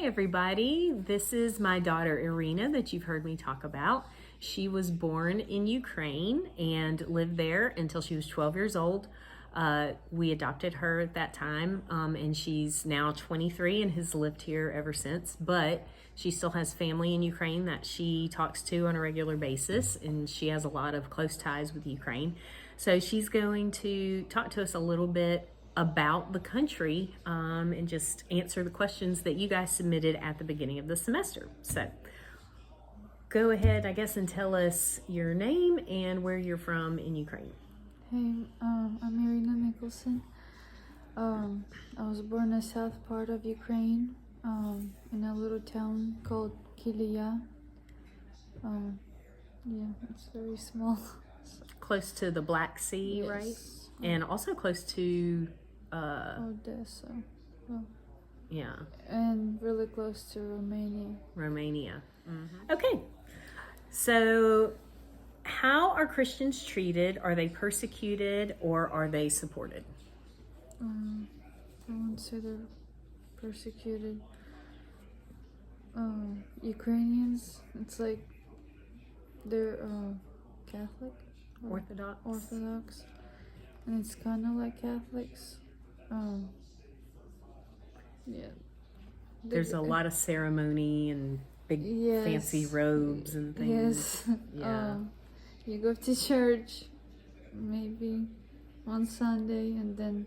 everybody. This is my daughter Irina that you've heard me talk about. She was born in Ukraine and lived there until she was 12 years old. We adopted her at that time, and she's now 23 and has lived here ever since. But she still has family in Ukraine that she talks to on a regular basis, and she has a lot of close ties with Ukraine. So she's going to talk to us a little bit about the country and just answer the questions that you guys submitted at the beginning of the semester. So go ahead, I guess, and tell us your name and where you're from in Ukraine. Hey, I'm Irina Nicholson. I was born in the south part of Ukraine, in a little town called Kiliya. Yeah, it's very small. Close to the Black Sea, Yes. right? And also close to Odessa. Well, yeah, and really close to Romania. Romania. Okay, so how are Christians treated? Are they persecuted or are they supported? I wouldn't say they're persecuted. Ukrainians, it's like they're Catholic, or Orthodox, and it's kind of like Catholics. Yeah. There's a lot of ceremony and big fancy robes and things. Yes. Yeah. You go to church maybe on Sunday, and then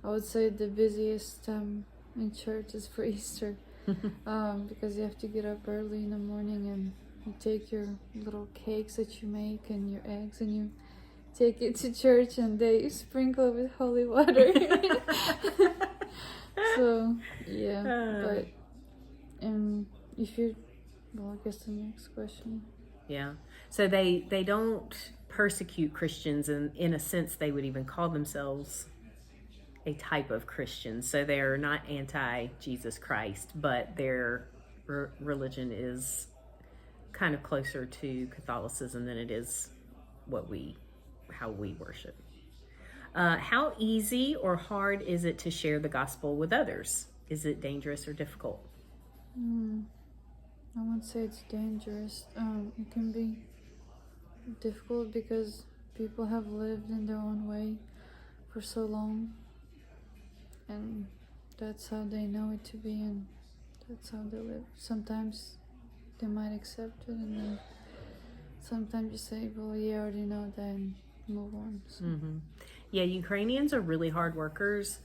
I would say the busiest time in church is for Easter, because you have to get up early in the morning and you take your little cakes that you make and your eggs and you take it to church and they sprinkle it with holy water. So yeah, but if you, well, I guess the next question. Yeah. So they don't persecute Christians, and in a sense they would even call themselves a type of Christian. So they're not anti-Jesus Christ, but their religion is kind of closer to Catholicism than it is how we worship. How easy or hard is it to share the gospel with others? Is it dangerous or difficult? I wouldn't say it's dangerous. It can be difficult because people have lived in their own way for so long, and that's how they know it to be, and that's how they live. Sometimes they might accept it, and then sometimes you say, well, you already know that, and move on. So. Yeah, Ukrainians are really hard workers,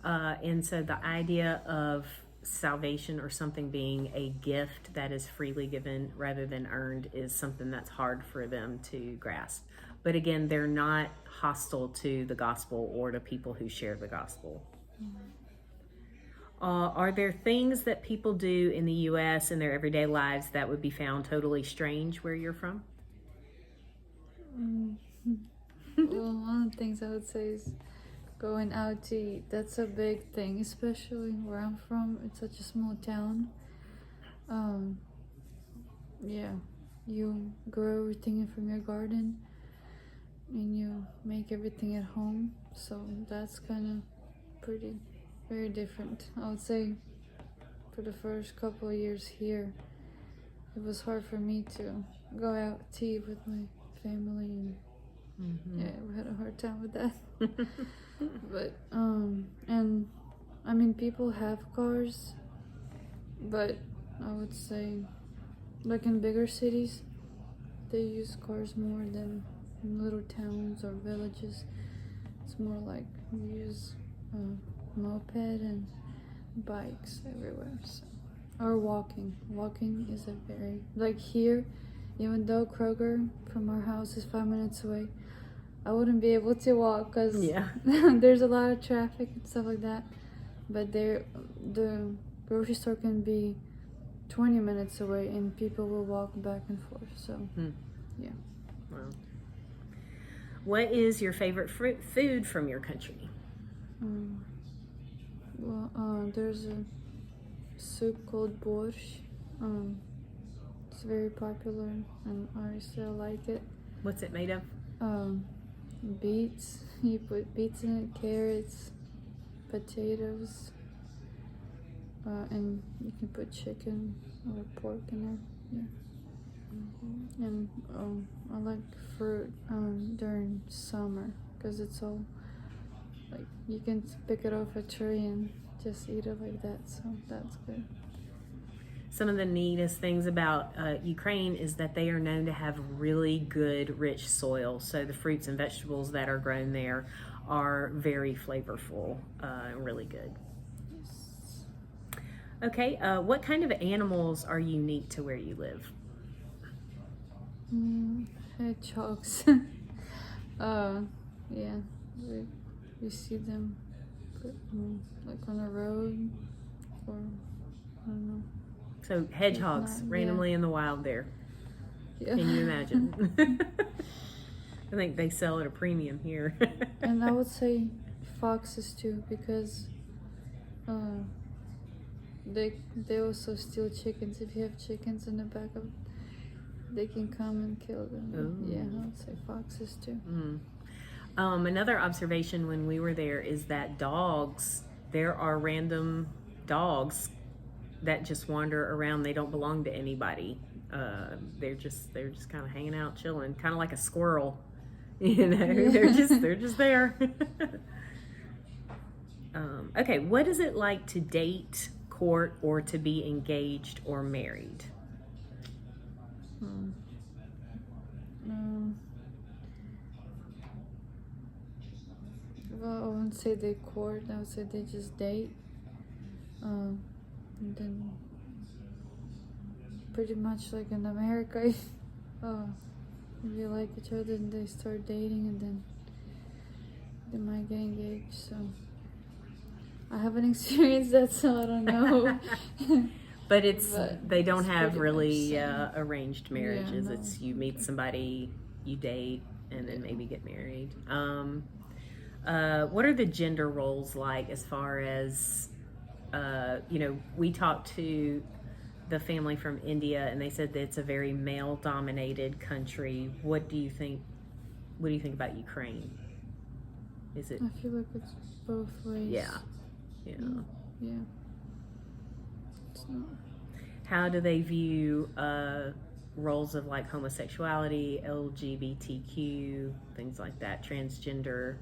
and so the idea of salvation or something being a gift that is freely given rather than earned is something that's hard for them to grasp. But again, they're not hostile to the gospel or to people who share the gospel. Are there things that people do in the U.S. in their everyday lives that would be found totally strange where you're from? Well, one of the things I would say is going out to eat. That's a big thing, especially where I'm from. It's such a small town. Yeah, you grow everything from your garden and you make everything at home. So that's kind of very different. I would say for the first couple of years here, it was hard for me to go out to eat with my family, and yeah, we had a hard time with that. But and I mean, people have cars, but I would say like in bigger cities they use cars more than in little towns or villages. It's more like we use moped and bikes everywhere, so. Or walking is a very, like here, even though Kroger from our house is 5 minutes away, I wouldn't be able to walk because there's a lot of traffic and stuff like that. But the grocery store can be 20 minutes away and people will walk back and forth. So, yeah. Wow. What is your favorite food from your country? Well, there's a soup called borscht. It's very popular and I still like it. What's it made of? Beets. You put beets in it, carrots, potatoes, and you can put chicken or pork in there. Yeah. And I like fruit during summer because it's all like you can pick it off a tree and just eat it like that. So that's good. Some of the neatest things about Ukraine is that they are known to have really good, rich soil. So the fruits and vegetables that are grown there are very flavorful and really good. Yes. Okay, what kind of animals are unique to where you live? Hedgehogs. Yeah, we see them like on the road or I don't know. So hedgehogs Not, randomly in the wild there. yeah. Can you imagine? I think they sell at a premium here. And I would say foxes too because they also steal chickens. If you have chickens in the back of, they can come and kill them. Ooh. Yeah, I would say foxes too. Another observation when we were there is that dogs, there are random dogs that just wander around. They don't belong to anybody. They're just kind of hanging out, chilling, kind of like a squirrel. You know, Yeah. they're just there. Okay, what is it like to date, court, or to be engaged or married? Well, I wouldn't say they court. I would say they just date. And then pretty much like in America, if you like each other and they start dating and then they might get engaged. So I haven't experienced that, so I don't know. But they don't it's have pretty really much same. arranged marriages. no. It's you meet somebody, you date, and then maybe get married. What are the gender roles like as far as, we talked to the family from India and they said that it's a very male dominated country. What do you think about Ukraine? Is it? I feel like it's both ways. Yeah. Yeah. It's not. How do they view roles of like homosexuality, LGBTQ, things like that, transgender?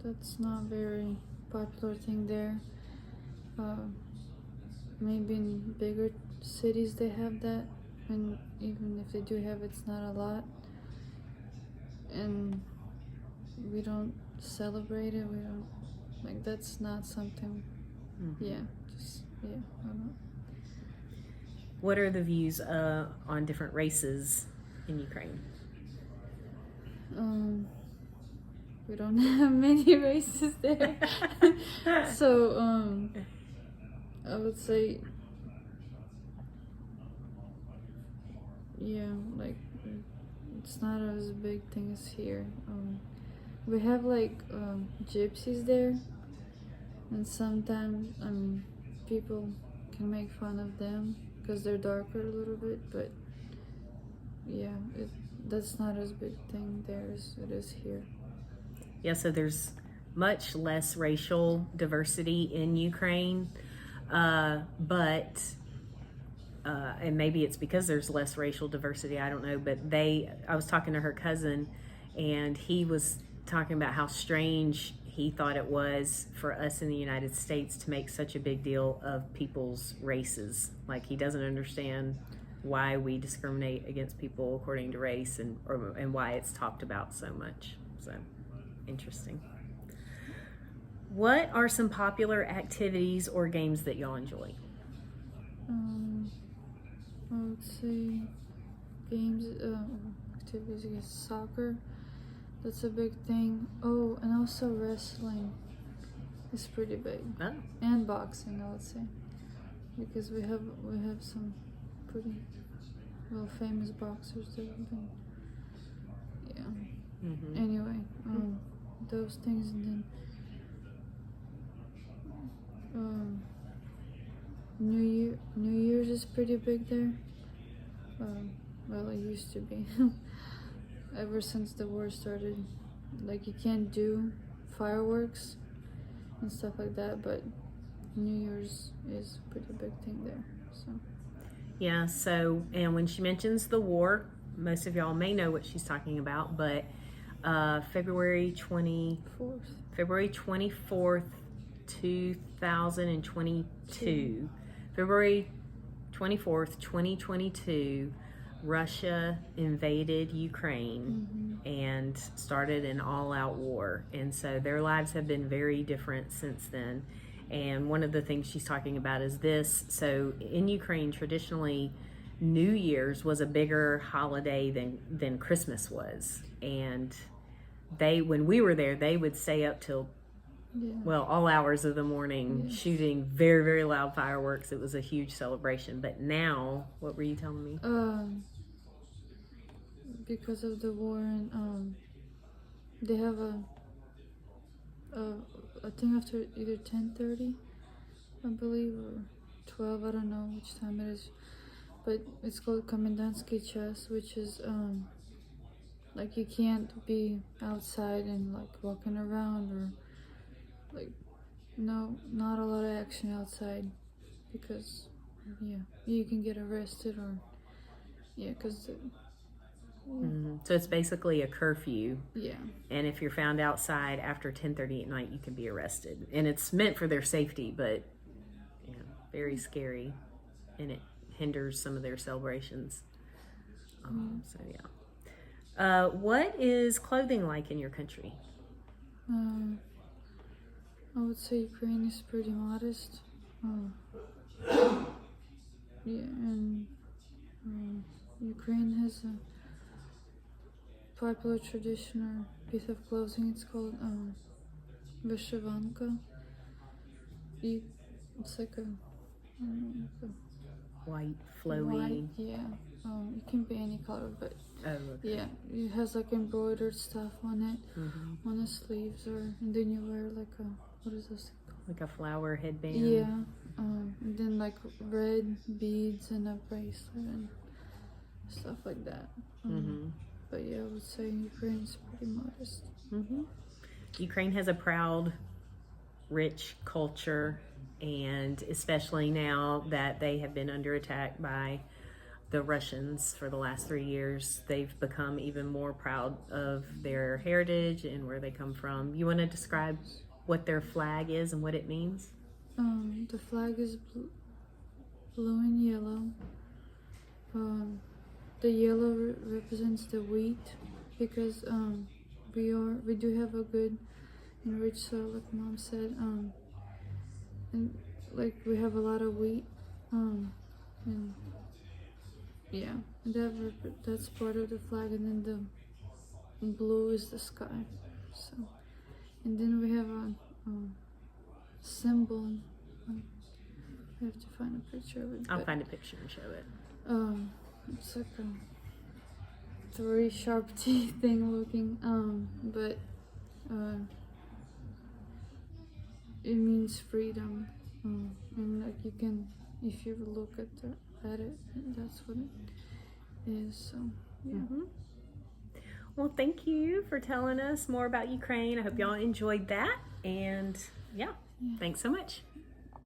That's not very popular thing there. Maybe in bigger cities they have that, and even if they do have it, it's not a lot. And we don't celebrate it. We don't like that's not something. Yeah, I don't know. What are the views on different races in Ukraine? We don't have many races there. So I would say like it's not as big thing as here. We have like gypsies there, and sometimes people can make fun of them because they're darker a little bit, but that's not as big thing there as it is here. Yeah, so there's much less racial diversity in Ukraine, but and maybe it's because there's less racial diversity, I don't know, but I was talking to her cousin and he was talking about how strange he thought it was for us in the United States to make such a big deal of people's races. Like he doesn't understand why we discriminate against people according to race and why it's talked about so much. So interesting. What are some popular activities or games that y'all enjoy? I would say games, activities, I guess soccer. That's a big thing. Oh, and also wrestling is pretty big. Oh. And boxing, I would say, because we have some pretty well famous boxers that have been. Yeah. Mm-hmm. Anyway, those things, and then New Year's is pretty big there. Well, it used to be. Ever since the war started, like you can't do fireworks and stuff like that, but New Year's is a pretty big thing there. So Yeah, so, and when she mentions the war, most of y'all may know what she's talking about, but February 24th, 2022. February 24th, 2022, Russia invaded Ukraine and started an all-out war. And so their lives have been very different since then. And one of the things she's talking about is this. So in Ukraine, traditionally, New Year's was a bigger holiday than Christmas was. And when we were there, they would stay up till all hours of the morning shooting very, very loud fireworks. It was a huge celebration. But now, what were you telling me? Because of the war, and they have I think after either 10:30, I believe, or 12. I don't know which time it is, but it's called Komendansky Chas, which is like you can't be outside and like walking around, or like not a lot of action outside, because you can get arrested, or because So it's basically a curfew. Yeah. And if you're found outside after 10:30 at night, you can be arrested. And it's meant for their safety, but very scary, and it hinders some of their celebrations. So yeah. What is clothing like in your country? I would say Ukraine is pretty modest. And Ukraine has a popular traditional piece of clothing. It's called vyshivanka. It's like a White, flowy. white, it can be any color, but it has like embroidered stuff on it, on the sleeves, and then you wear like what is this called? Like a flower headband. Yeah, and then like red beads and a bracelet and stuff like that. But I would say Ukraine's pretty modest. Ukraine has a proud, rich culture, and especially now that they have been under attack by the Russians for the last 3 years, they've become even more proud of their heritage and where they come from. You want to describe what their flag is and what it means? The flag is blue and yellow. The yellow represents the wheat, because we do have a good and rich soil, like Mom said, and like we have a lot of wheat, and that's part of the flag, and then the blue is the sky. So, and then we have a symbol. I have to find a picture of it. I'll find a picture and show it. It's like a 3 sharp teeth thing looking, but it means freedom, and like you can, if you look at it, that's what it is. So Well, thank you for telling us more about Ukraine. I hope y'all enjoyed that, and thanks so much.